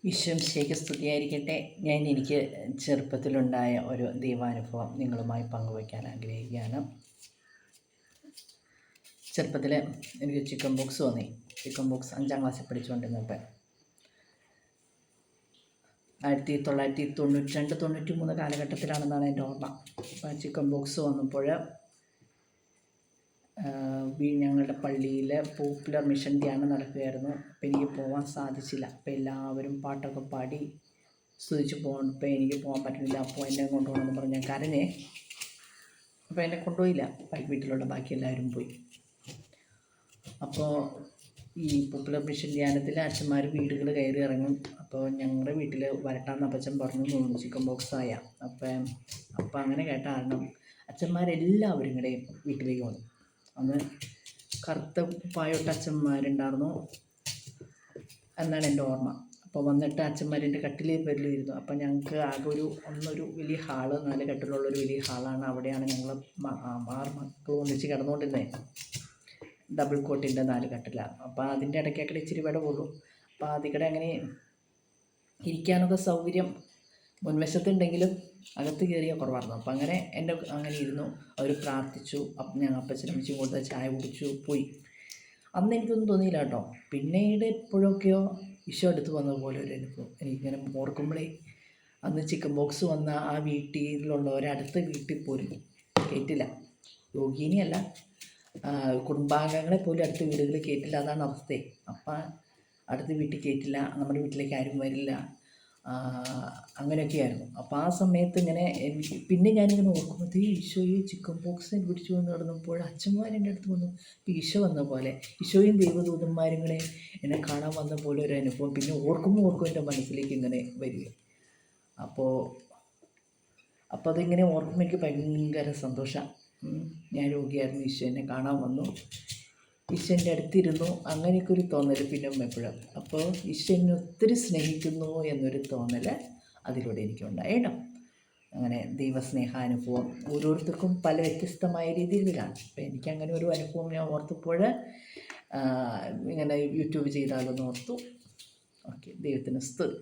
വിശ്വംശേഖ സ്തുതിയായിരിക്കട്ടെ. എനിക്ക് ചെറുപ്പത്തിലുണ്ടായ ഒരു ദൈവാനുഭവം നിങ്ങളുമായി പങ്കുവയ്ക്കാൻ ആഗ്രഹിക്കുകയാണ്. ചെറുപ്പത്തിൽ എനിക്ക് ചിക്കൻ ബോക്സ് വന്നി. ചിക്കൻ ബോക്സ് 5ാം ക്ലാസ്സിൽ പഠിച്ചുകൊണ്ടിരുന്നപ്പോൾ 1992-93 കാലഘട്ടത്തിലാണെന്നാണ് എൻ്റെ ഓർമ്മ. അപ്പോൾ ചിക്കൻ ബോക്സ് വന്നപ്പോൾ ഞങ്ങളുടെ പള്ളിയിൽ പോപ്പുലർ മിഷൻ ധ്യാനം നടക്കുകയായിരുന്നു. അപ്പോൾ എനിക്ക് പോകാൻ സാധിച്ചില്ല. അപ്പോൾ എല്ലാവരും പാട്ടൊക്കെ പാടി സ്തുതിച്ച് പോകുമ്പോൾ എനിക്ക് പോകാൻ പറ്റുന്നില്ല. അപ്പോൾ എന്നെ കൊണ്ടുപോകണമെന്ന് പറഞ്ഞ് ഞാൻ കരഞ്ഞേ. അപ്പോൾ എന്നെ കൊണ്ടുപോയില്ല. വീട്ടിലുള്ള ബാക്കി എല്ലാവരും പോയി. അപ്പോൾ ഈ പോപ്പുലർ മിഷൻ ധ്യാനത്തിൽ അച്ഛന്മാർ വീടുകൾ കയറി ഇറങ്ങും. അപ്പോൾ ഞങ്ങളുടെ വീട്ടിൽ വരട്ടാന്ന് അപ്പച്ചൻ പറഞ്ഞു തോന്നുന്നു ചിക്കൻ ബോക്സ് ആയ. അപ്പം അങ്ങനെ കേട്ട കാരണം അച്ഛന്മാരെല്ലാവരും കൂടെ വീട്ടിലേക്ക് വന്നു. അന്ന് കറുത്ത പായൊട്ട അച്ഛന്മാരുണ്ടായിരുന്നു എന്നാണ് എൻ്റെ ഓർമ്മ. അപ്പോൾ വന്നിട്ട് അച്ഛന്മാരെൻ്റെ കട്ടിലിൽ പേരിലിരുന്നു. അപ്പം ഞങ്ങൾക്ക് ആകെ ഒരു വലിയ ഹാള്, 4 കട്ടിലുള്ളൊരു വലിയ ഹാളാണ്. അവിടെയാണ് ഞങ്ങൾ 6 മക്കൾ ഒന്നിച്ച് കിടന്നുകൊണ്ടിരുന്നത്. ഡബിൾ കോട്ടിൻ്റെ 4 കട്ടിലാണ്. അപ്പോൾ അതിൻ്റെ ഇടയ്ക്കൊക്കെ ഇച്ചിരി വിട പോലും. അപ്പോൾ അതിക്കടെ അങ്ങനെ ഇരിക്കാനൊക്കെ സൗകര്യം മുൻവശത്തുണ്ടെങ്കിലും അകത്ത് കയറിയ കുറവായിരുന്നു. അപ്പം അങ്ങനെ ഇരുന്നു. അവർ പ്രാർത്ഥിച്ചു. അപ്പം ഞാൻ അപ്പച്ചനും അമ്മച്ചിയും കൊടുത്ത ചായ കുടിച്ചു പോയി. അന്ന് എനിക്കൊന്നും തോന്നിയില്ല കേട്ടോ. പിന്നീട് എപ്പോഴൊക്കെയോ ഈശോ അടുത്ത് വന്നതുപോലെ ഒരു അനുഭവം എനിക്കിങ്ങനെ ഓർക്കുമ്പോഴേ, അന്ന് ചിക്കൻ ബോക്സ് വന്ന ആ വീട്ടിലുള്ളവരടുത്ത വീട്ടിൽ പോലും കയറ്റില്ല. യോഗിനിയല്ല, കുടുംബാംഗങ്ങളെ പോലും അടുത്ത വീടുകളിൽ കയറ്റില്ല. അതാണ് അവസ്ഥയെ. അപ്പം അടുത്ത വീട്ടിൽ കയറ്റില്ല, നമ്മുടെ വീട്ടിലേക്ക് ആരും വരില്ല, അങ്ങനെയൊക്കെയായിരുന്നു. അപ്പോൾ ആ സമയത്ത് ഇങ്ങനെ എനിക്ക് പിന്നെ ഞാനിങ്ങനെ ഓർക്കുമ്പോഴത്തേ ഈശോയെ ചിക്കൻ ബോക്സ് പിടിച്ചു വന്ന് കിടന്നപ്പോൾ അച്ഛന്മാരെൻ്റെ അടുത്ത് വന്നു. അപ്പോൾ ഈശോ വന്ന പോലെ ഈശോയും ദൈവദൂതന്മാരും കൂടെ എന്നെ കാണാൻ വന്ന പോലെ ഒരു അനുഭവം പിന്നെ ഓർക്കും എൻ്റെ മനസ്സിലേക്ക് ഇങ്ങനെ വരിക. അപ്പോൾ അതിങ്ങനെ ഓർക്കുമ്പോൾ എനിക്ക് ഭയങ്കര സന്തോഷമാണ്. ഞാൻ രോഗിയായിരുന്നു, ഈശോ എന്നെ കാണാൻ വന്നു, ഈശോ എൻ്റെ അടുത്തിരുന്നു, അങ്ങനെയൊക്കെ ഒരു തോന്നൽ പിന്നെ എപ്പോഴും. അപ്പോൾ ഈശോ എന്നെ ഒത്തിരി സ്നേഹിക്കുന്നു എന്നൊരു തോന്നൽ അതിലൂടെ എനിക്കുണ്ടായിട്ടോ. അങ്ങനെ ദൈവസ്നേഹാനുഭവം ഓരോരുത്തർക്കും പല വ്യത്യസ്തമായ രീതിയിലാണ്. അപ്പോൾ എനിക്കങ്ങനെ ഒരു അനുഭവം ഞാൻ ഓർത്തപ്പോൾ ഇങ്ങനെ യൂട്യൂബ് ചെയ്താലൊന്ന് ഓർത്തു. ഓക്കെ, ദൈവത്തിന് സ്തുതി.